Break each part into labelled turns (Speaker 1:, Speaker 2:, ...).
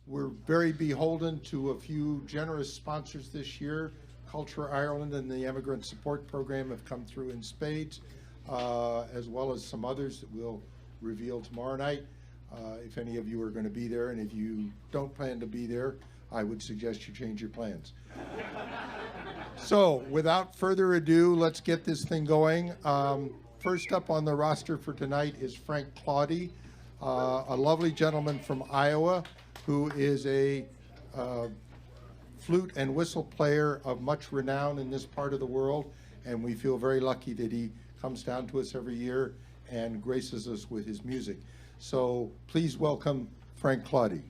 Speaker 1: We're very beholden to a few generous sponsors this year. Culture Ireland and the Immigrant Support Program have come through in spades, as well as some others that we'll reveal tomorrow night. If any of you are going to be there, and if you don't plan to be there, I would suggest you change your plans. So, without further ado, let's get this thing going. First up on the roster for tonight is Frank Claudy, a lovely gentleman from Iowa who is a flute and whistle player of much renown in this part of the world, and we feel very lucky that he comes down to us every year and graces us with his music. So please welcome Frank Claudy.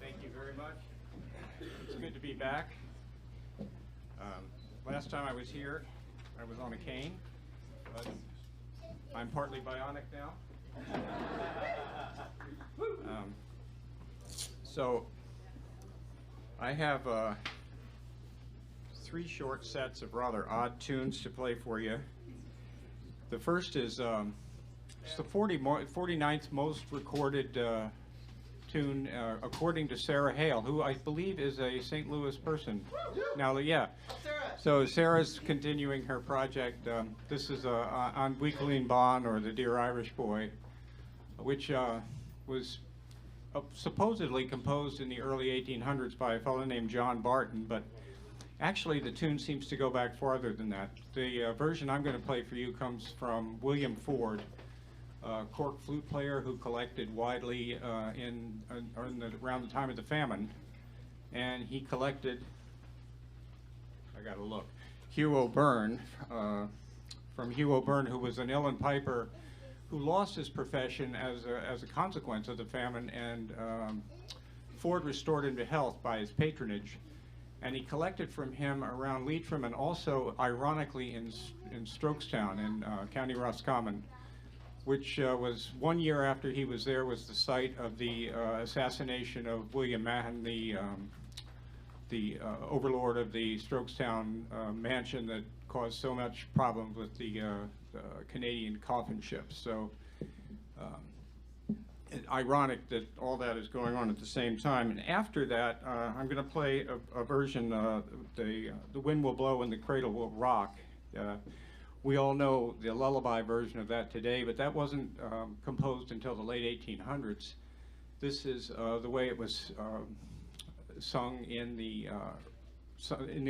Speaker 2: Thank you very much. It's good to be back. Last time I was here, I was on a cane, but I'm partly bionic now. So I have 3 short sets of rather odd tunes to play for you. The first is it's the 49th most recorded tune, according to Sarah Hale, who I believe is a St. Louis person. Now, yeah. So Sarah's continuing her project. This is on Weekleen Bon, or the Dear Irish Boy, which was supposedly composed in the early 1800s by a fellow named John Barton, but actually the tune seems to go back farther than that. The version I'm going to play for you comes from William Ford, a Cork flute player who collected widely around the time of the famine, and he collected, I gotta look, Hugh O'Byrne, from Hugh O'Byrne, who was an uilleann piper who lost his profession as a consequence of the famine, and Ford restored him to health by his patronage, and he collected from him around Leitrim and also, ironically, in Strokestown in County Roscommon, which was 1 year after he was there, was the site of the assassination of William Mahon, the overlord of the Strokestown mansion that caused so much problems with the Canadian coffin ships. So ironic that all that is going on at the same time. And after that, I'm going to play a version, The Wind Will Blow and the Cradle Will Rock. We all know the lullaby version of that today, but that wasn't composed until the late 1800s. This is the way it was sung in the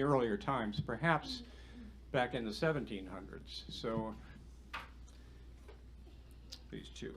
Speaker 2: earlier times, perhaps back in the 1700s. So these two.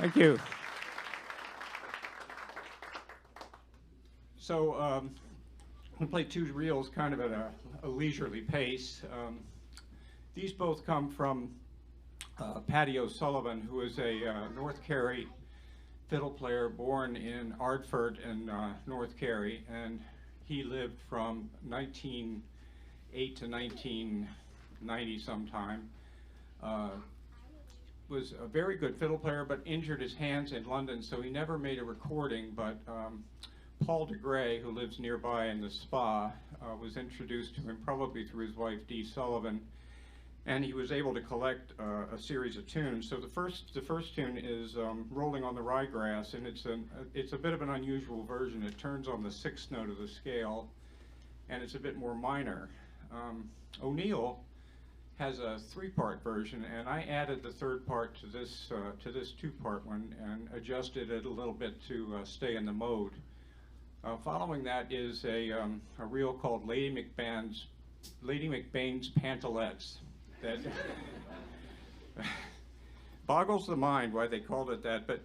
Speaker 2: Thank you. So we play two reels kind of at a leisurely pace. These both come from Patty O'Sullivan, who is a North Cary fiddle player born in Ardford in North Cary, and he lived from 1908 to 1990 sometime. Was a very good fiddle player, but injured his hands in London, so he never made a recording. But Paul DeGray, who lives nearby in the Spa, was introduced to him probably through his wife Dee Sullivan, and he was able to collect a series of tunes. So the first tune is "Rolling on the Ryegrass," and it's a bit of an unusual version. It turns on the sixth note of the scale, and it's a bit more minor. O'Neill has a three-part version, and I added the third part to this two-part one and adjusted it a little bit to stay in the mode. Following that is a reel called Lady McBain's Pantalettes. That boggles the mind why they called it that, but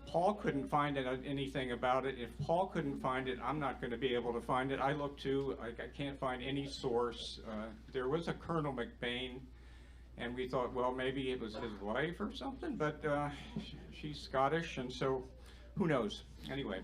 Speaker 2: Paul couldn't find anything about it. If Paul couldn't find it, I'm not going to be able to find it. I looked too. I can't find any source. There was a Colonel McBain, and we thought, well, maybe it was his wife or something, but she's Scottish, and so who knows? Anyway.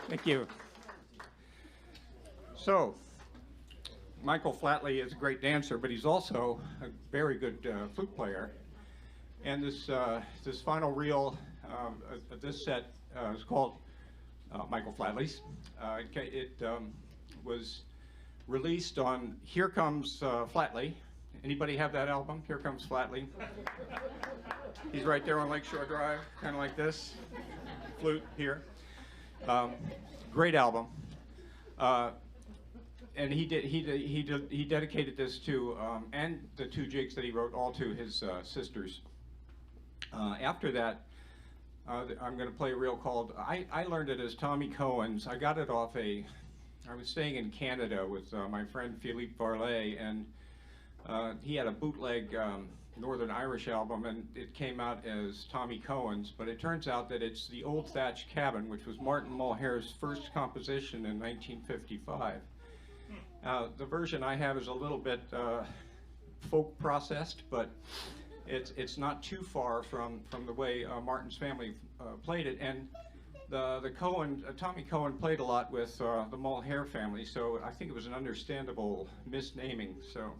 Speaker 2: Thank you. So, Michael Flatley is a great dancer, but he's also a very good flute player. And this final reel of this set is called Michael Flatley's. It was released on Here Comes Flatley. Anybody have that album, Here Comes Flatley? He's right there on Lakeshore Drive, kind of like this. Flute here. Great album. And he dedicated this to, and the two jigs that he wrote, all to his sisters. After that, I'm going to play a reel called, I learned it as Tommy Cohen's. I got it off I was staying in Canada with my friend Philippe Varlet, and he had a bootleg Northern Irish album, and it came out as Tommy Cohen's, but it turns out that it's The Old Thatched Cabin, which was Martin Mulhare's first composition in 1955. The version I have is a little bit folk processed, but it's not too far from the way Martin's family played it. And Tommy Cohen played a lot with the Mulhare family, so I think it was an understandable misnaming. So.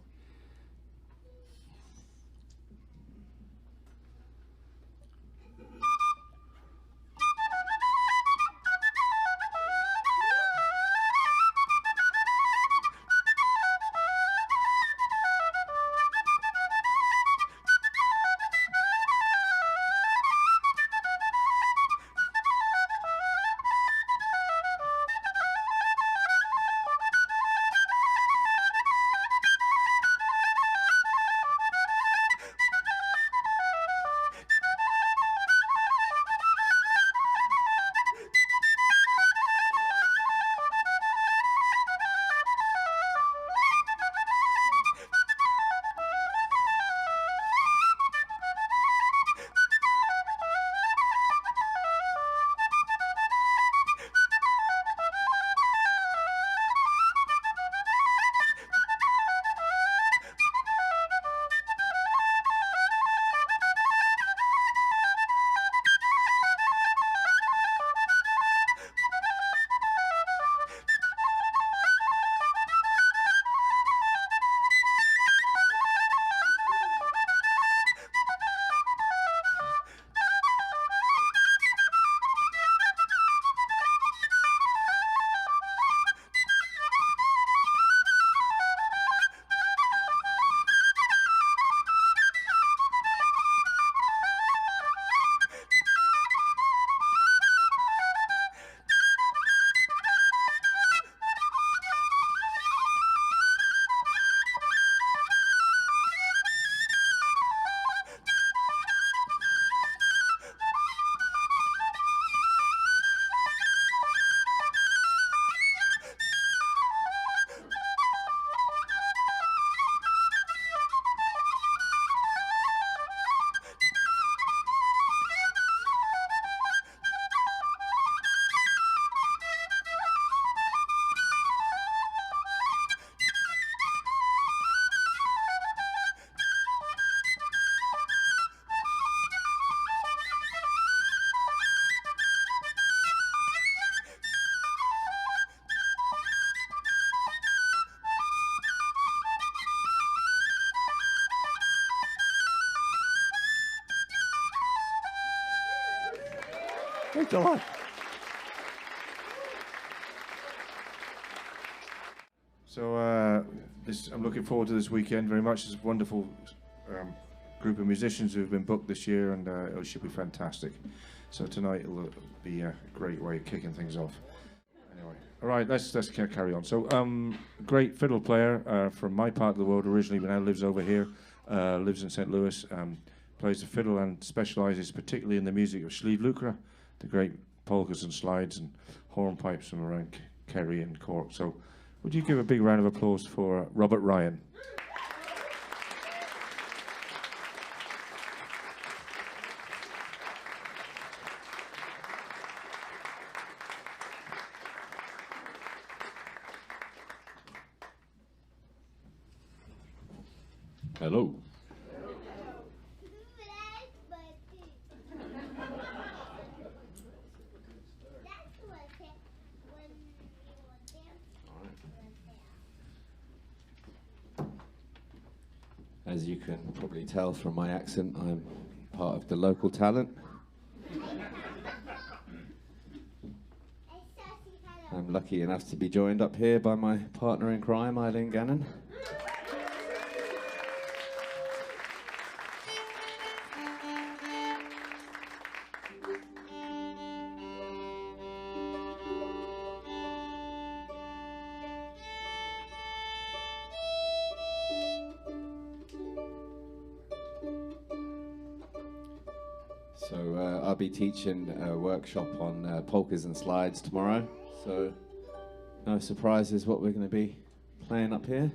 Speaker 3: Thanks a lot. So I'm looking forward to this weekend very much. It's a wonderful group of musicians who've been booked this year, and it should be fantastic. So tonight will be a great way of kicking things off. Anyway, all right, let's carry on. So, great fiddle player from my part of the world originally, but now lives over here, lives in St. Louis, plays the fiddle and specialises particularly in the music of Slíomhluachra, the great polkas and slides and hornpipes from around Kerry and Cork. So, would you give a big round of applause for Robert Ryan?
Speaker 4: Hello. As you can probably tell from my accent, I'm part of the local talent. I'm lucky enough to be joined up here by my partner in crime, Eileen Gannon. So I'll be teaching a workshop on polkas and slides tomorrow. So no surprises what we're going to be playing up here.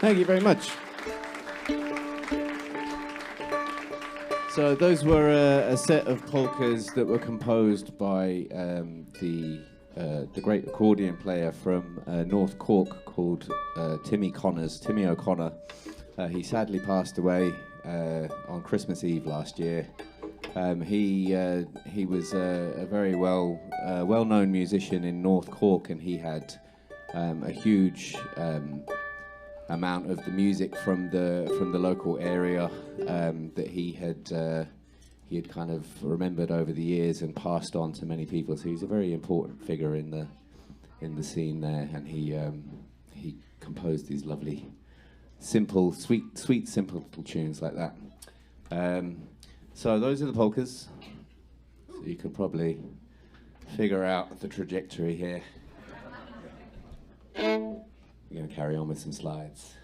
Speaker 4: Thank you very much. So those were a set of polkas that were composed by the great accordion player from North Cork called Timmy O'Connor. He sadly passed away on Christmas Eve last year. He was a very well-known musician in North Cork, and he had a huge amount of the music from the local area that he had kind of remembered over the years and passed on to many people. So he's a very important figure in the scene there, and he composed these lovely, simple, sweet, simple little tunes like that. So those are the polkas. So you could probably figure out the trajectory here. We're going to carry on with some slides.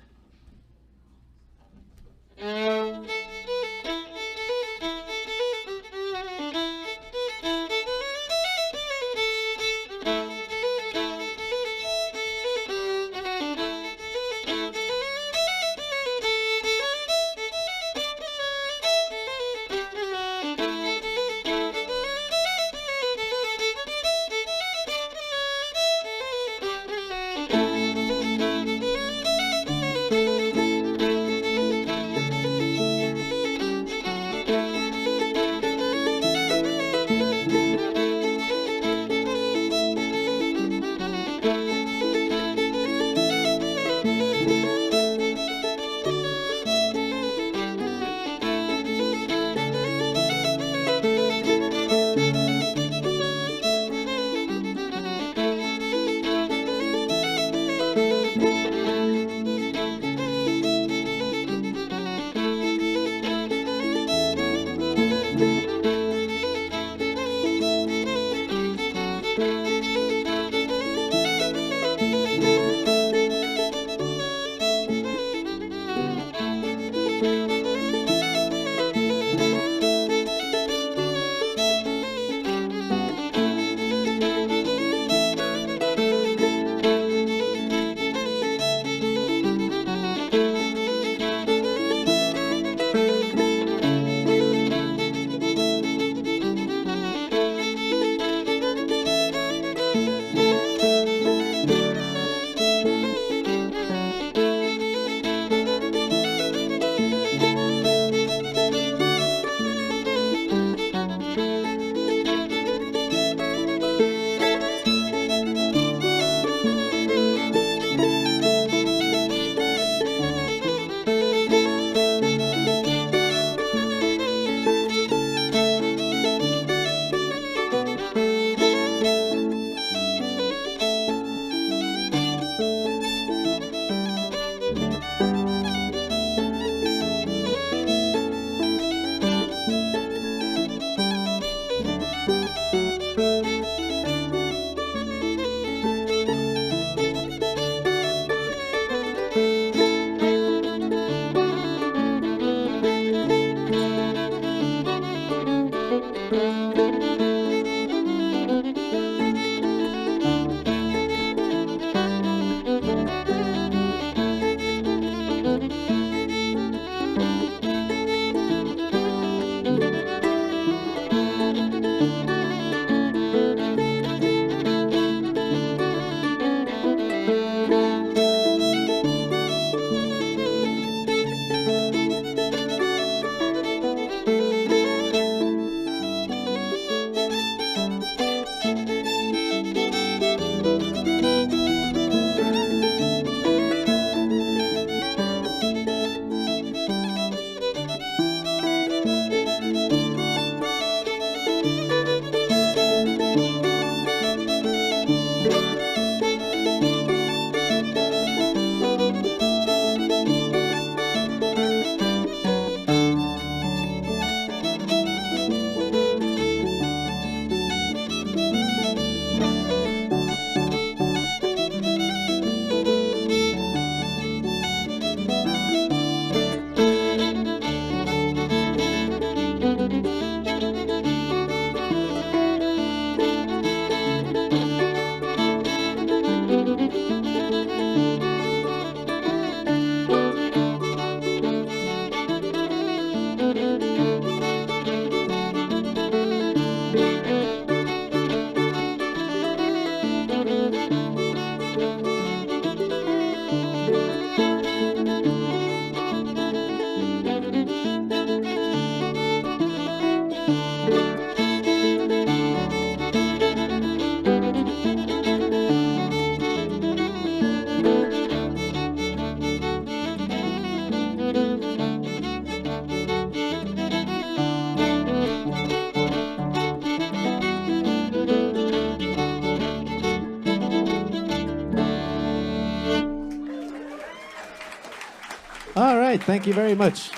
Speaker 4: right, thank you very much.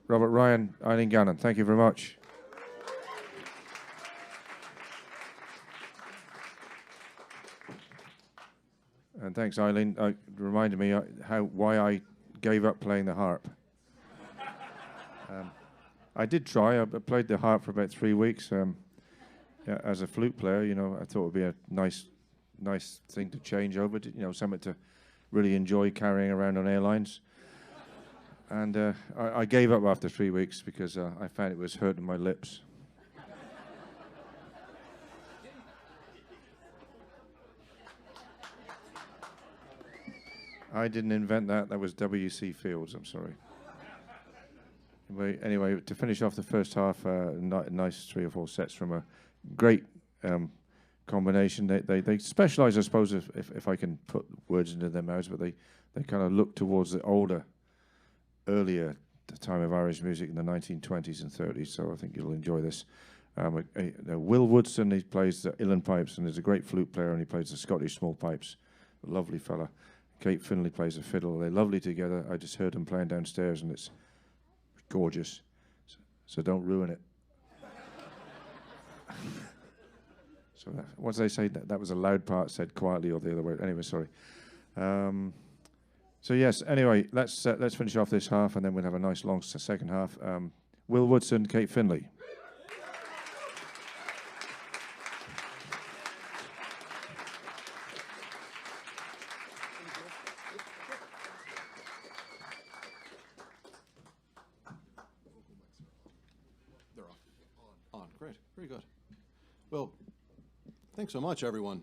Speaker 3: Robert Ryan, Eileen Gannon, thank you very much. And thanks, Eileen. Reminded me why I gave up playing the harp. I did try. I played the harp for about 3 weeks. Yeah, as a flute player, you know, I thought it would be a nice thing to change over to, you know, something to really enjoy carrying around on airlines. And I gave up after 3 weeks because I found it was hurting my lips. I didn't invent that. That was W.C. Fields. I'm sorry. Anyway, to finish off the first half, nice 3 or 4 sets from a great combination. They specialise, I suppose, if I can put words into their mouths, but they kind of look towards the earlier time of Irish music in the 1920s and 30s. So I think you'll enjoy this. Will Woodson, he plays the uilleann pipes and is a great flute player, and he plays the Scottish small pipes. A lovely fella. Kate Finlay plays the fiddle. They're lovely together. I just heard them playing downstairs, and it's gorgeous. So don't ruin it. So what did they say? That was a loud part said quietly, or the other way. Anyway, sorry. So yes. Anyway, let's finish off this half, and then we'll have a nice long second half. Will Woodson, Kate Finlay.
Speaker 5: Great, very good. Well, thanks so much, everyone.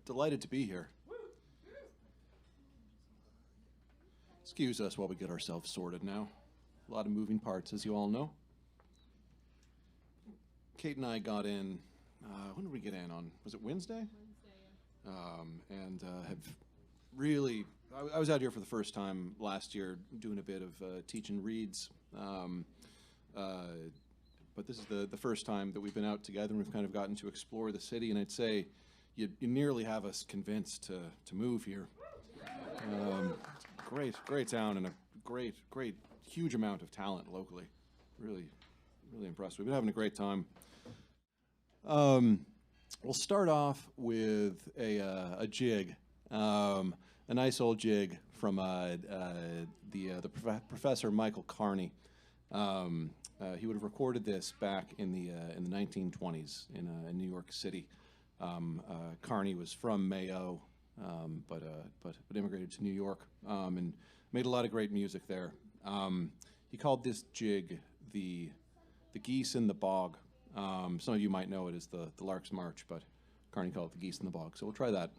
Speaker 5: Delighted to be here. Excuse us while we get ourselves sorted now. A lot of moving parts, as you all know. Kate and I got in, when did we get in on, was it Wednesday? Wednesday, yeah. And have really, I was out here for the first time last year doing a bit of teaching reads. But this is the first time that we've been out together, and we've kind of gotten to explore the city, and I'd say you nearly have us convinced to move here. Great town, and a great, huge amount of talent locally. Really impressed. We've been having a great time. We'll start off with a jig, a nice old jig from the Professor Michael Carney. He would have recorded this back in the 1920s in New York City. Carney was from Mayo, but immigrated to New York and made a lot of great music there. He called this jig the Geese in the Bog. Some of you might know it as the Lark's March, but Carney called it the Geese in the Bog. So we'll try that.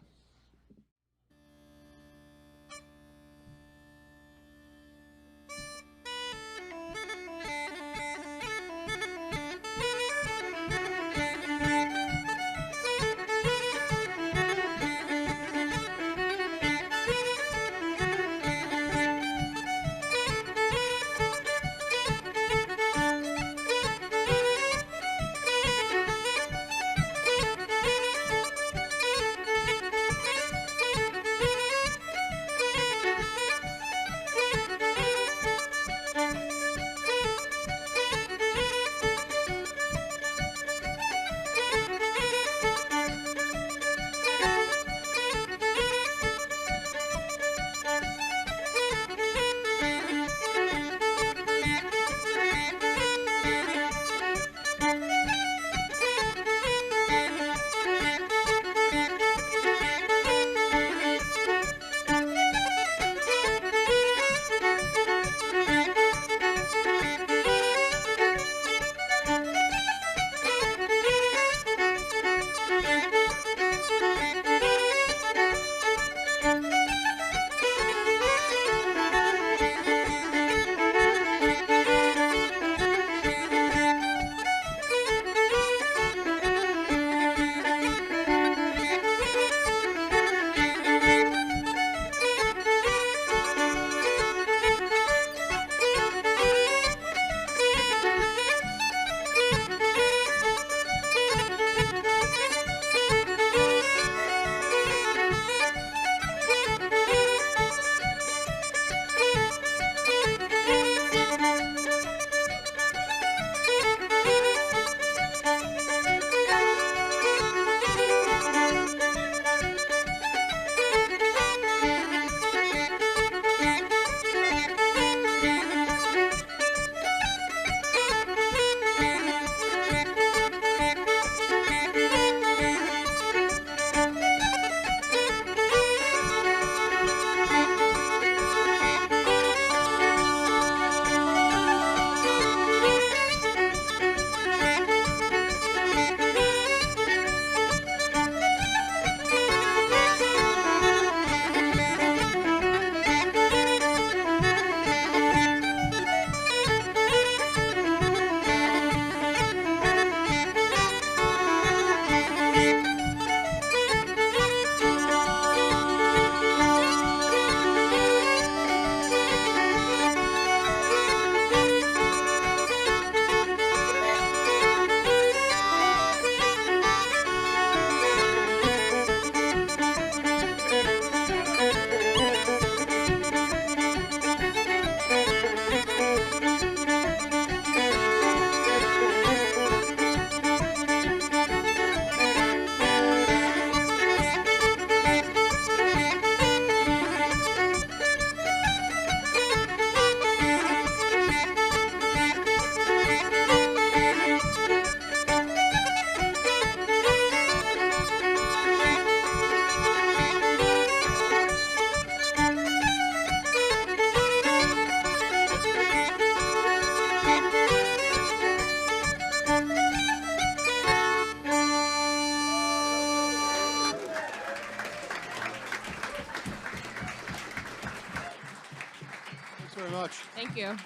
Speaker 6: you.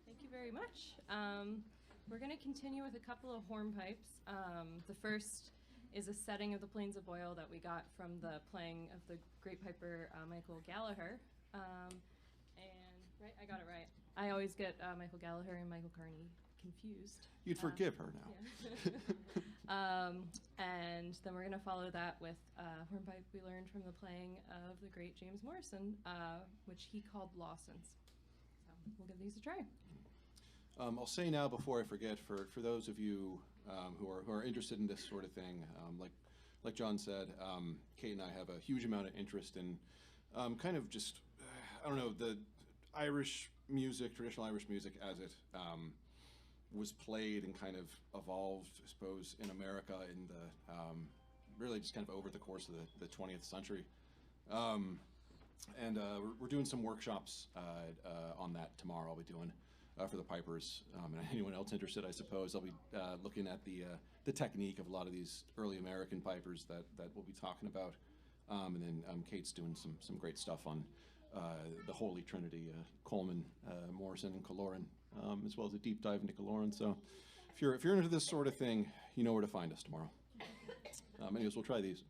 Speaker 6: Thank you very much. We're going to continue with a couple of hornpipes. The first is a setting of the Plains of Boyle that we got from the playing of the great piper Michael Gallagher. And right, I got it right. I always get Michael Gallagher and Michael Carney confused.
Speaker 5: You'd forgive her now.
Speaker 6: Yeah. And then we're going to follow that with a hornpipe we learned from the playing of the great James Morrison, which he called Lawson's. So we'll give these a try.
Speaker 5: I'll say now before I forget, for those of you who are interested in this sort of thing, like John said, Kate and I have a huge amount of interest in kind of just, I don't know, the Irish music, traditional Irish music as it was played and kind of evolved, I suppose, in America in the, really just kind of over the course of the 20th century. And we're doing some workshops on that tomorrow. I'll be doing for the pipers, and anyone else interested, I suppose. I'll be looking at the technique of a lot of these early American pipers that we'll be talking about, and then Kate's doing some great stuff on the Holy Trinity, Coleman, Morrison, and Kaloran, as well as a deep dive into Kaloran. So if you're into this sort of thing, you know where to find us tomorrow. Anyways, we'll try these.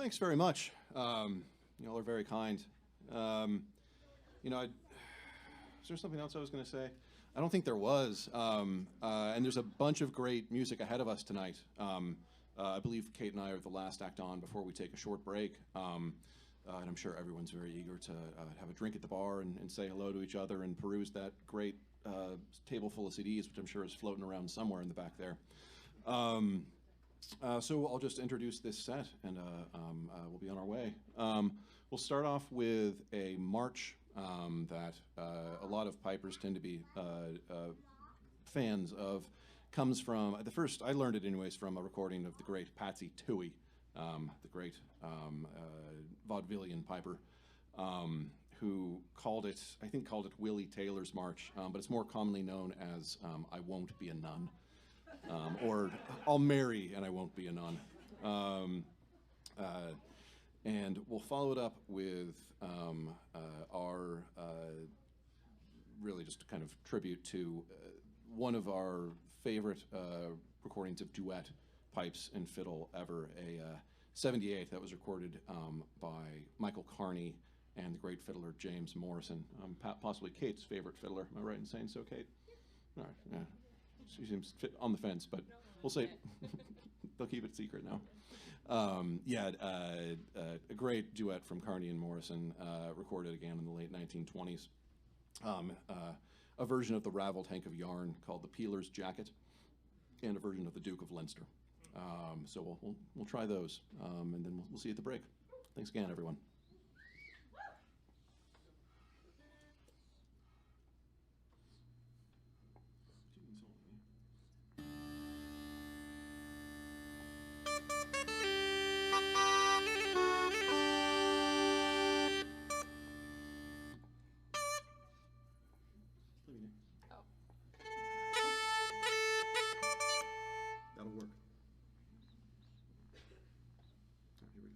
Speaker 5: thanks very much. You all are very kind. You know, is there something else I was going to say? I don't think there was. And there's a bunch of great music ahead of us tonight. I believe Kate and I are the last act on before we take a short break. And I'm sure everyone's very eager to have a drink at the bar and say hello to each other and peruse that great table full of CDs, which I'm sure is floating around somewhere in the back there. So I'll just introduce this set, and we'll be on our way. We'll start off with a march that a lot of pipers tend to be fans of. Comes from, the first, I learned it anyways from a recording of the great Patsy Toohey, the great vaudevillian piper, who called it, I think called it Willie Taylor's March, but it's more commonly known as I Won't Be a Nun, or I'll Marry and I Won't Be a Nun. And we'll follow it up with our really just kind of tribute to one of our favorite recordings of duet pipes and fiddle ever, a 78 that was recorded by Michael Carney and the great fiddler James Morrison, possibly Kate's favorite fiddler. Am I right in saying so, Kate? All right, yeah. She seems on the fence, but we'll say they'll keep it secret now. A great duet from Carney and Morrison, recorded again in the late 1920s. A version of the Ravelled Hank of Yarn called the Peeler's Jacket, and a version of the Duke of Leinster. So we'll try those, and then we'll see you at the break. Thanks again, everyone. That'll work. All right, here we go.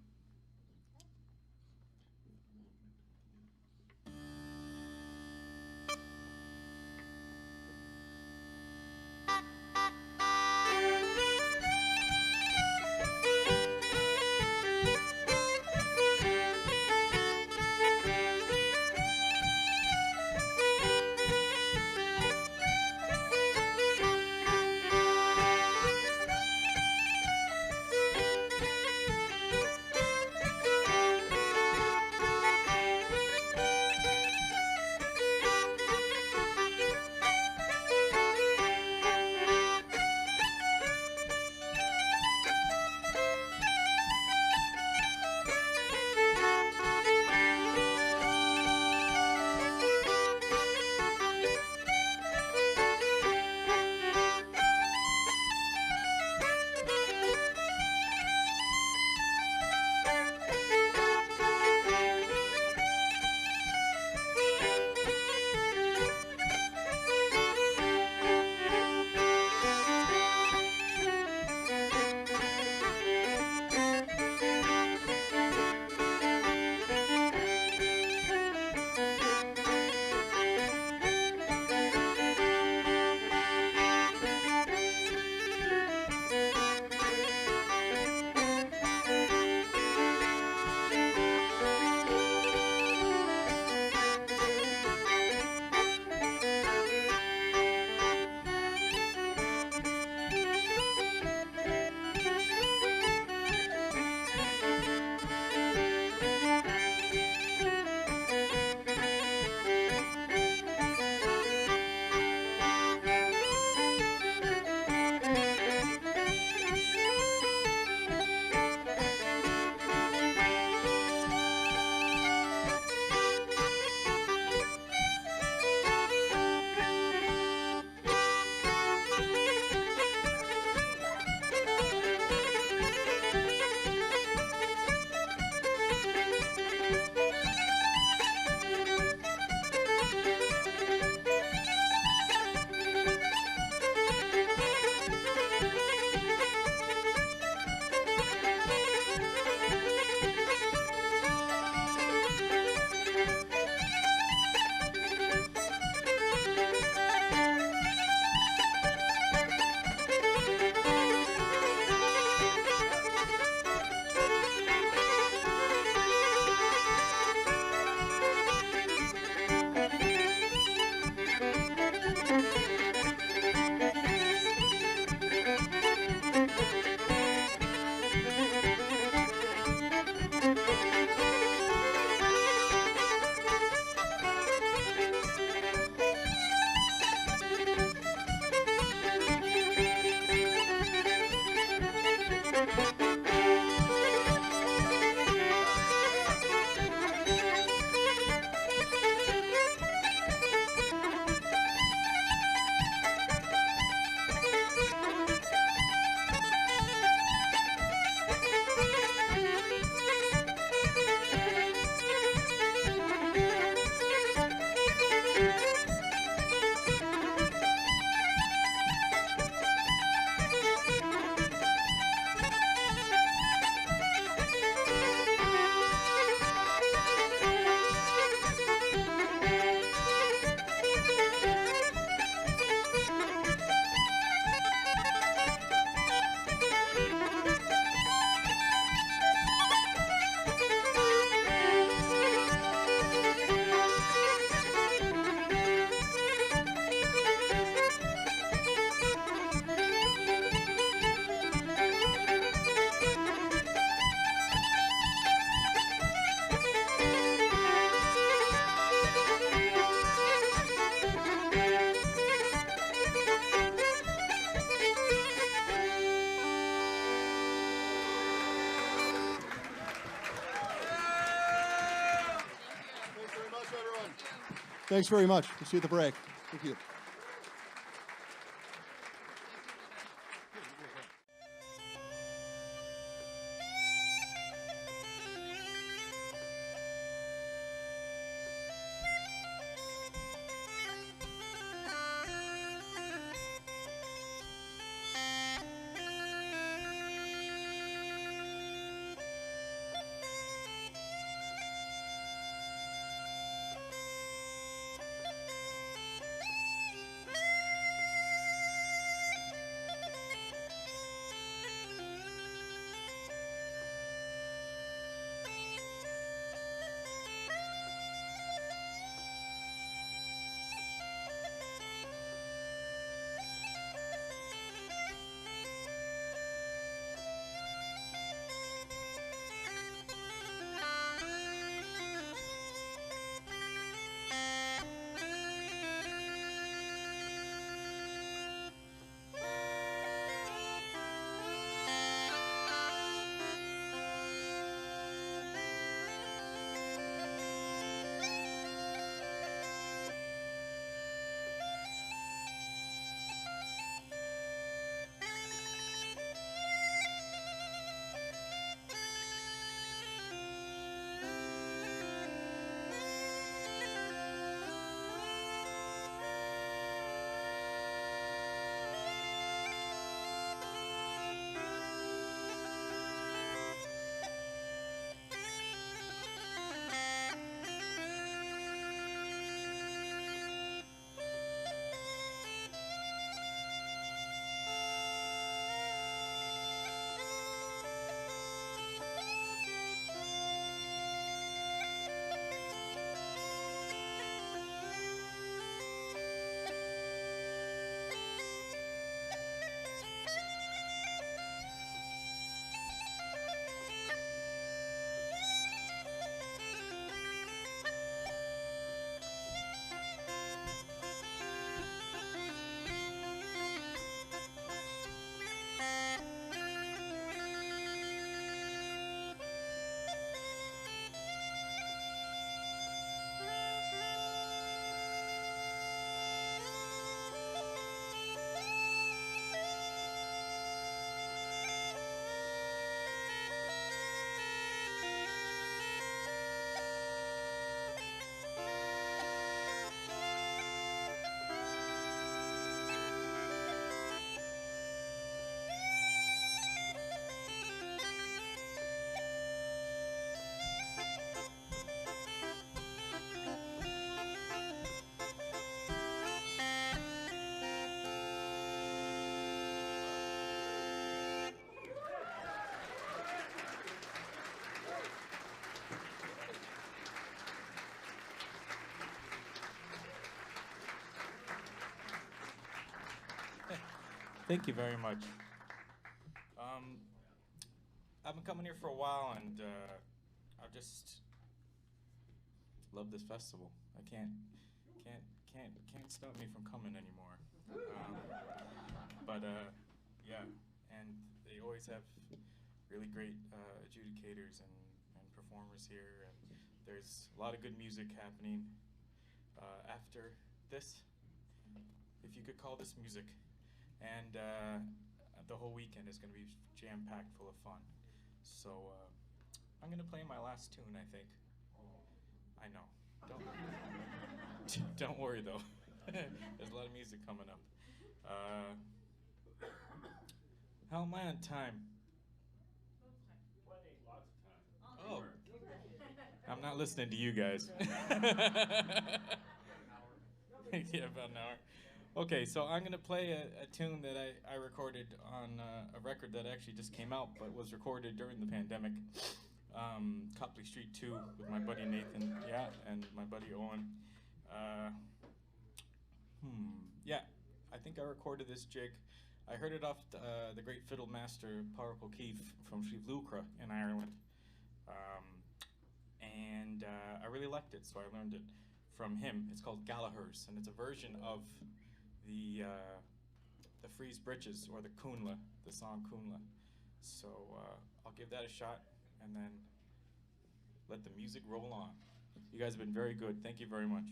Speaker 5: Thanks very much. We'll see you at the break. Thank you.
Speaker 7: Thank you very much. I've been coming here for a while, and I just love this festival. I can't stop me from coming anymore. Yeah, and they always have really great adjudicators and performers here, and there's a lot of good music happening after this, if you could call this music. And the whole weekend is going to be jam-packed full of fun. So I'm going to play my last tune, I think. I know. Don't worry, though. There's a lot of music coming up. How am I on time? Oh. I'm not listening to you guys. Yeah, about an hour. Okay, so I'm going to play a tune that I recorded on a record that actually just came out, but was recorded during the pandemic. Copley Street 2 with my buddy Nathan, yeah, and my buddy Owen. Yeah, I think I recorded this jig. I heard it off the great fiddle master Pádraig O'Keeffe from Sliabh in Ireland. And I really liked it, so I learned it from him. It's called Gallagher's, and it's a version of the Freeze Britches, or the Cúnla, the song Cúnla. So I'll give that a shot, and then let the music roll on. You guys have been very good. Thank you very much.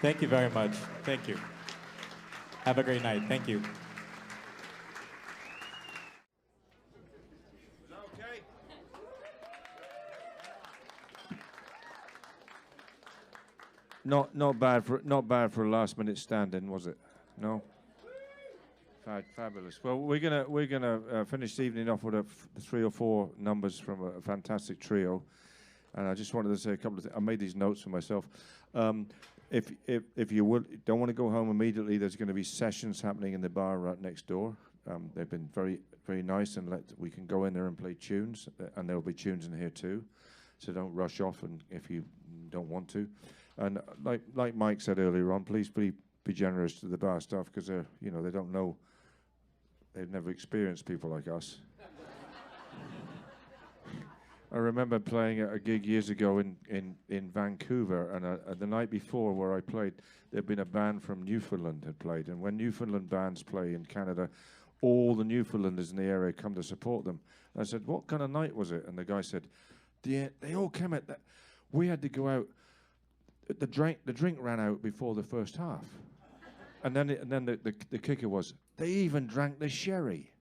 Speaker 8: Thank you very much. Thank you. Have a great night. Thank you.
Speaker 3: Not bad for a last minute stand-in, was it? No. Fabulous. Well, we're gonna finish the evening off with three or four numbers from a fantastic trio, and I just wanted to say a couple of things. I made these notes for myself. If you don't want to go home immediately, there's going to be sessions happening in the bar right next door. They've been very nice, and we can go in there and play tunes, and there'll be tunes in here too. So don't rush off, and if you don't want to. And like Mike said earlier on, please be generous to the bar staff, because they're, you know, they don't know, they've never experienced people like us. I remember playing at a gig years ago in Vancouver, and the night before where I played, there'd been a band from Newfoundland had played, and when Newfoundland bands play in Canada, all the Newfoundlanders in the area come to support them. And I said, what kind of night was it? And the guy said, they all came at that. We had to go out. The drink ran out before the first half, and then the kicker was they even drank the sherry.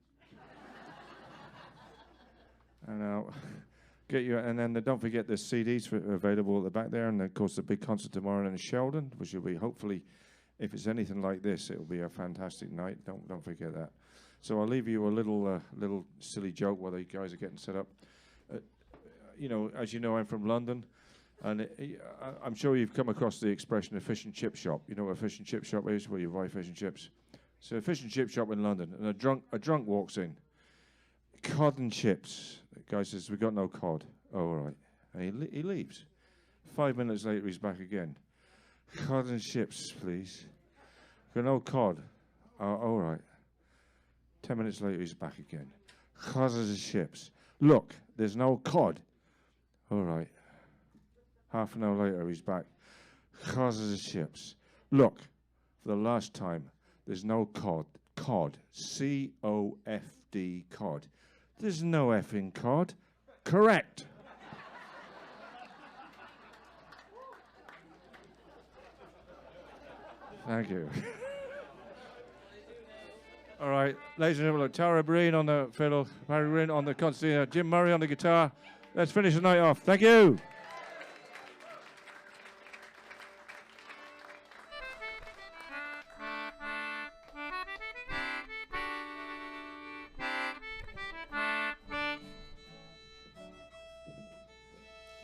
Speaker 3: And get you, and then don't forget the CDs available at the back there, and of course the big concert tomorrow in Sheldon, which will be, hopefully, if it's anything like this, it'll be a fantastic night. Don't forget that. So I'll leave you a little silly joke while the guys are getting set up. You know, as you know, I'm from London, and I'm sure you've come across the expression a fish and chip shop. You know what a fish and chip shop is, where you buy fish and chips. So a fish and chip shop in London, and a drunk walks in. Cod and chips. The guy says, "We got no cod." Oh, all right. And he leaves. 5 minutes later, he's back again. Cod and chips, please. Got no cod. Oh, all right. 10 minutes later, he's back again. Cod and chips. Look, there's no cod. All right. Half an hour later, he's back. Cod and chips. Look, for the last time, there's no cod. Cod. C-O-F-D, cod. There's no F in cod. Correct. Thank you. All right, ladies and gentlemen, Tara Breen on the fiddle, Mary Green on the concertina, Jim Murray on the guitar. Let's finish the night off. Thank you.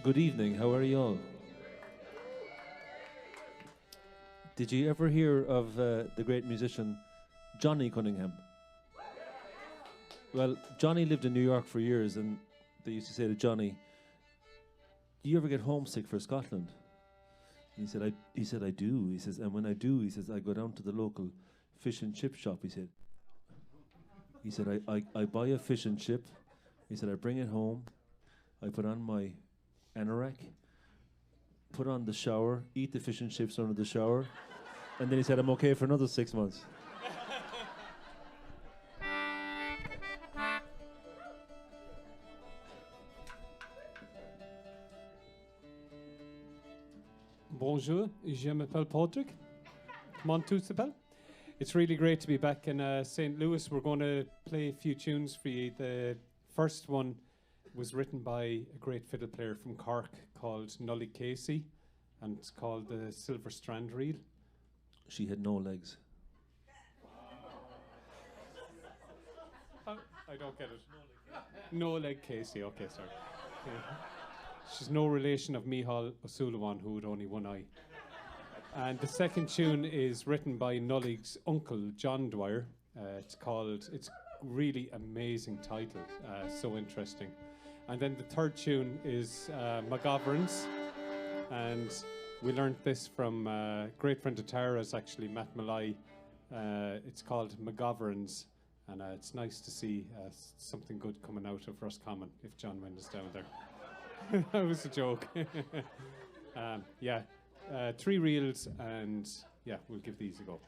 Speaker 9: Good evening, how are you all? Did you ever hear of the great musician Johnny Cunningham? Well, Johnny lived in New York for years, and they used to say to Johnny, "Do you ever get homesick for Scotland?" And he said, I do. He says, and when I do, he says, I go down to the local fish and chip shop, he said. He said, I buy a fish and chip. He said, I bring it home. I put on my anorak, put on the shower, eat the fish and chips under the shower, and then he said, I'm okay for another 6 months.
Speaker 10: Bonjour, je m'appelle Patrick. Comment tu t'appelles? It's really great to be back in St. Louis. We're going to play a few tunes for you. The first one was written by a great fiddle player from Cork called Nolly Casey, and it's called the Silver Strand Reel.
Speaker 9: She had no legs.
Speaker 10: I don't get it. No leg Casey, okay, sorry. Yeah. She's no relation of Micheál O'Sullivan, who had only one eye. And the second tune is written by Nolly's uncle, John Dwyer. It's really amazing title, so interesting. And then the third tune is McGovern's, and we learned this from a great friend of Tara's, actually, Matt Malai. It's called McGovern's, and it's nice to see something good coming out of Roscommon if John Wynn is down there. That was a joke. Yeah, 3 reels, and yeah, we'll give these a go.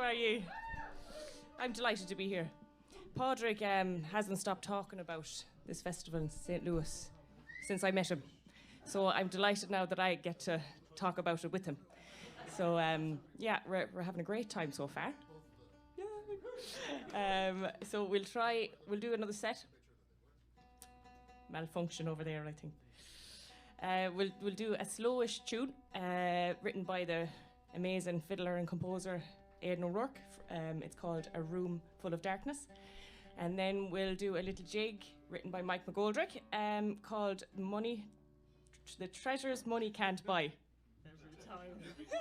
Speaker 11: are you? I'm delighted to be here. Padraig hasn't stopped talking about this festival in St. Louis since I met him. So I'm delighted now that I get to talk about it with him. So yeah, we're having a great time so far. So we'll do another set. Malfunction over there, I think. We'll do a slowish tune written by the amazing fiddler and composer Aidan O'Rourke. It's called A Room Full of Darkness. And then we'll do a little jig written by Mike McGoldrick called The Treasures Money Can't Buy. Every time. Every time.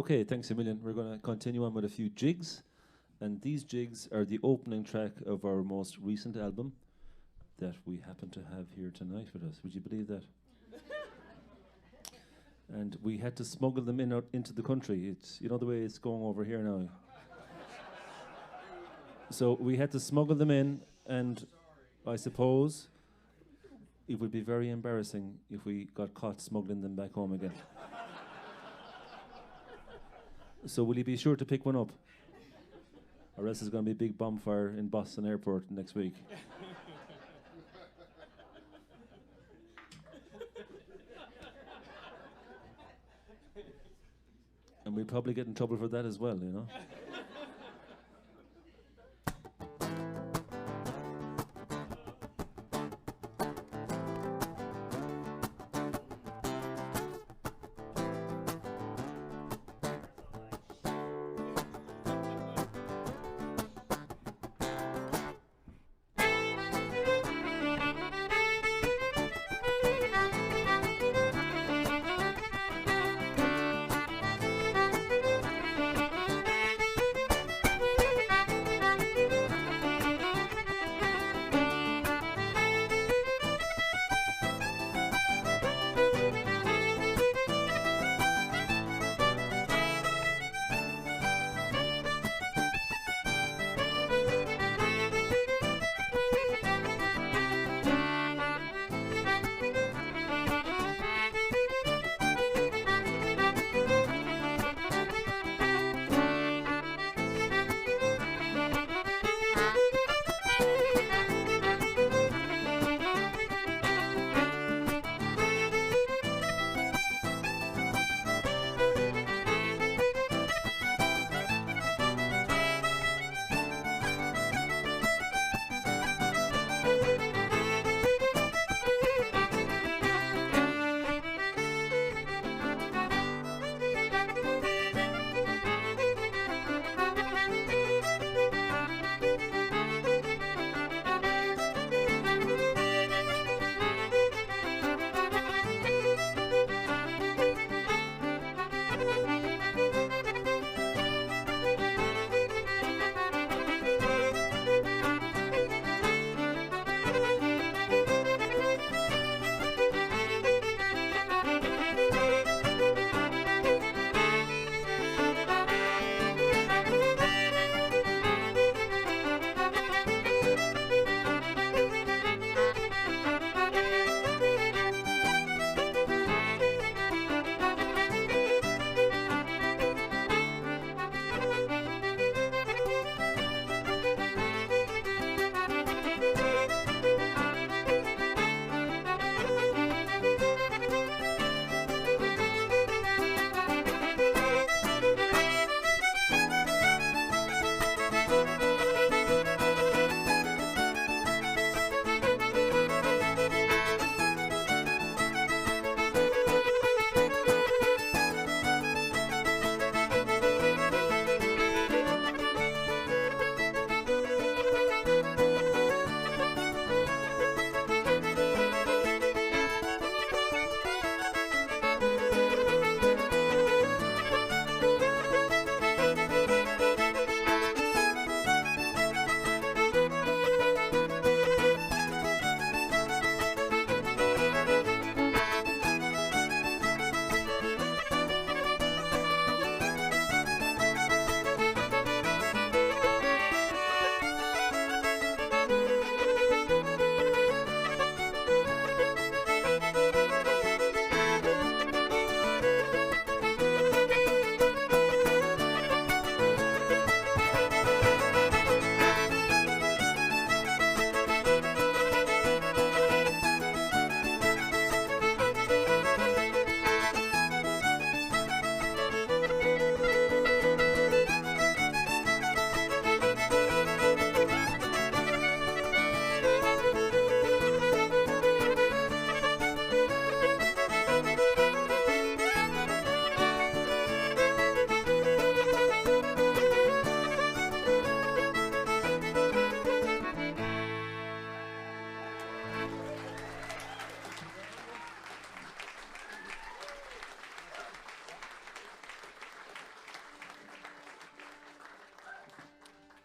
Speaker 9: Okay, thanks a million. We're going to continue on with a few jigs. And these jigs are the opening track of our most recent album that we happen to have here tonight with us. Would you believe that? And we had to smuggle them out into the country. It's, you know, the way it's going over here now. So we had to smuggle them in, and I suppose it would be very embarrassing if we got caught smuggling them back home again. So will you be sure to pick one up? Or else there's going to be a big bonfire in Boston Airport next week. And we'll probably get in trouble for that as well, you know.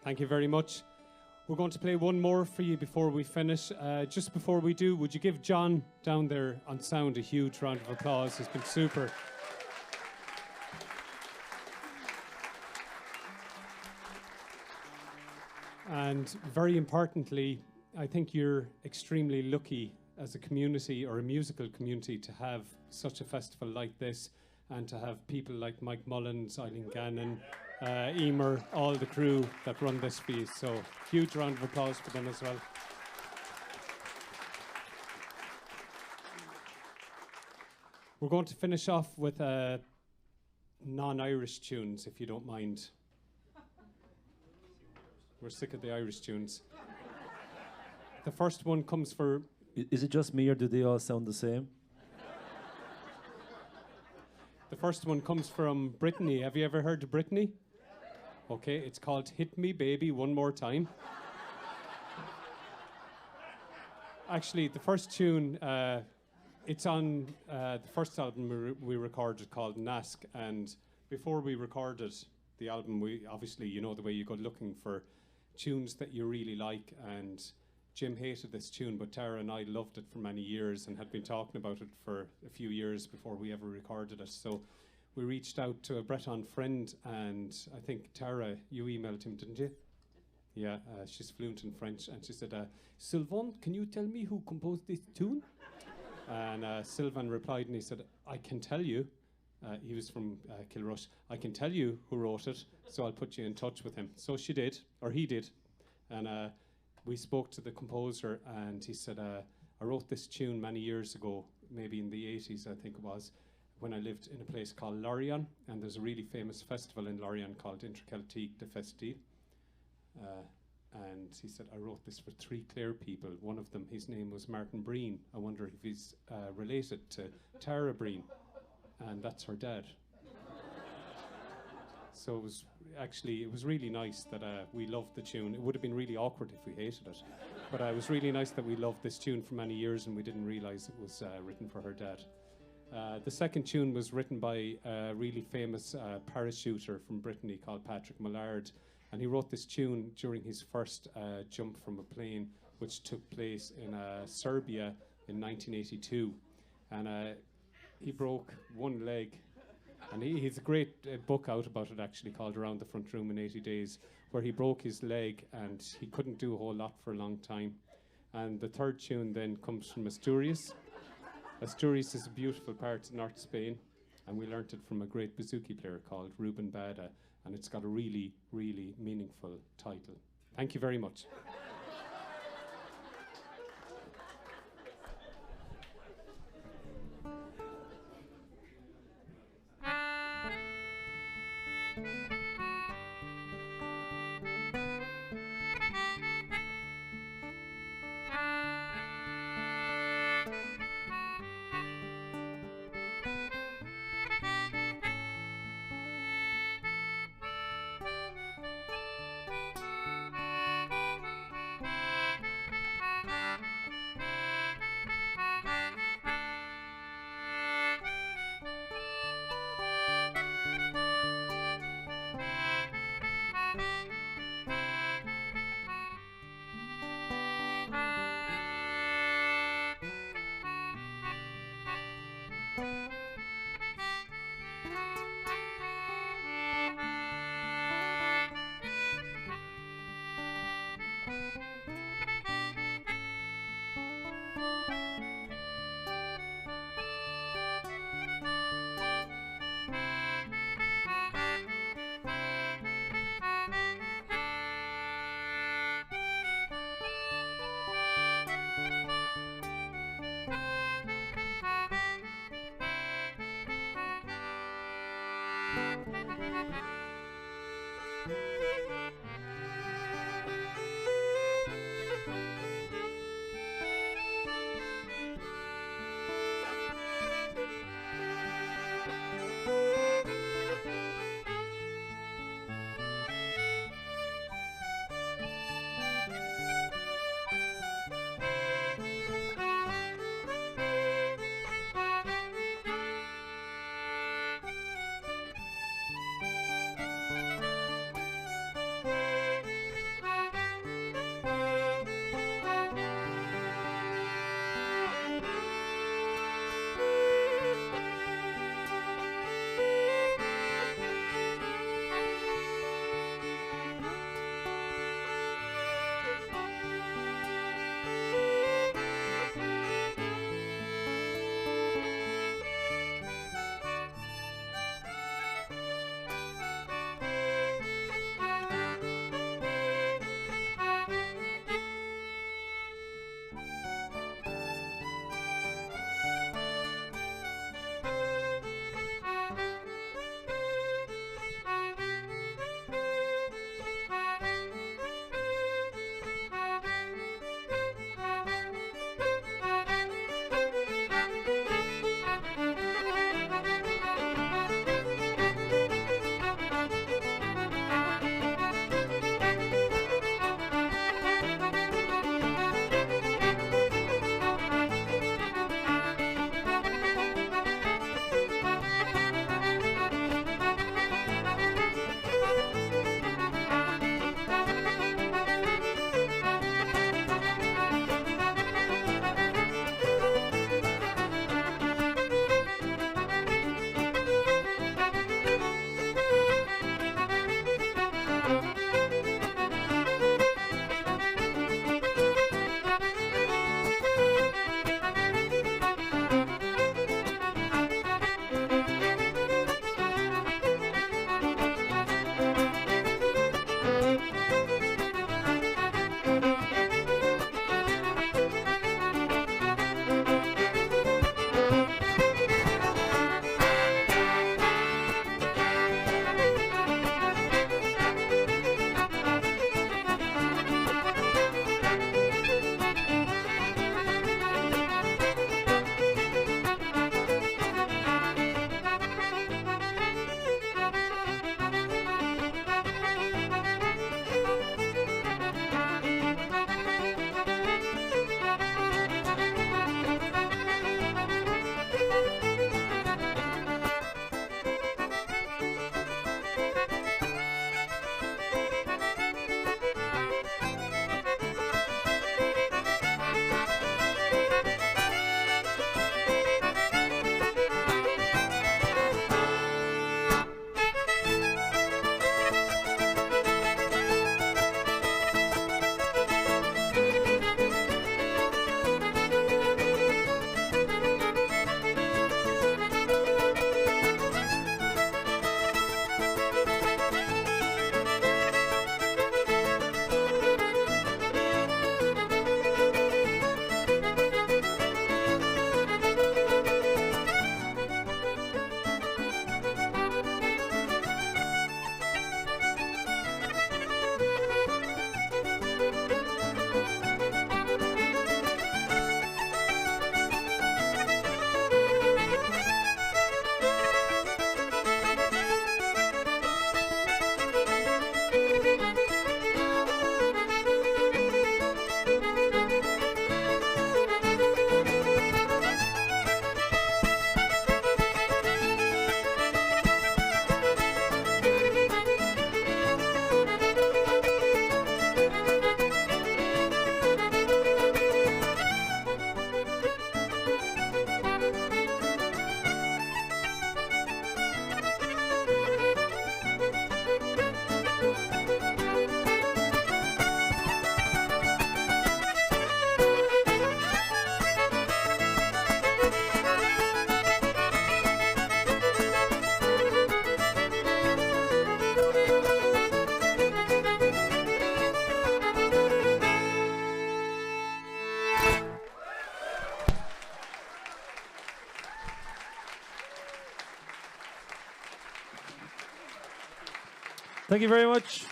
Speaker 10: Thank you very much. We're going to play one more for you before we finish. Just before we do, would you give John down there on sound a huge round of applause? He's been super. And very importantly, I think you're extremely lucky as a community or a musical community to have such a festival like this and to have people like Mike Mullins, Eileen Gannon, Emer, all the crew that run this feast. So huge round of applause for them as well. We're going to finish off with non-Irish tunes, if you don't mind. We're sick of the Irish tunes. The first one comes for...
Speaker 9: Is it just me or do they all sound the same?
Speaker 10: The first one comes from Brittany. Have you ever heard of Brittany? Okay, it's called Hit Me Baby One More Time. Actually, the first tune, it's on the first album we recorded called Nask, and before we recorded the album, we obviously, you know the way you go looking for tunes that you really like, and Jim hated this tune, but Tara and I loved it for many years and had been talking about it for a few years before we ever recorded it. So we reached out to a Breton friend, and I think Tara, you emailed him, didn't you? Yeah, she's fluent in French, and she said, Sylvain, can you tell me who composed this tune? And Sylvain replied, and he said, I can tell you. He was from Kilrush. I can tell you who wrote it, so I'll put you in touch with him. So she did, or he did, and we spoke to the composer, and he said, I wrote this tune many years ago, maybe in the 80s, I think it was, when I lived in a place called Lorient, and there's a really famous festival in Lorient called Interceltique de Festive. And he said, I wrote this for 3 Clare people. One of them, his name was Martin Breen. I wonder if he's related to Tara Breen, and that's her dad. So it was really nice that we loved the tune. It would have been really awkward if we hated it. But it was really nice that we loved this tune for many years and we didn't realize it was written for her dad. The second tune was written by a really famous parachuter from Brittany called Patrick Millard. And he wrote this tune during his first jump from a plane, which took place in Serbia in 1982. And he broke one leg. And he's a great book out about it, actually, called Around the Front Room in 80 Days, where he broke his leg and he couldn't do a whole lot for a long time. And the third tune then comes from Asturias. Asturias is a beautiful part of North Spain, and we learnt it from a great bouzouki player called Ruben Bada, and it's got a really, really meaningful title. Thank you very much.
Speaker 9: Thank you very much.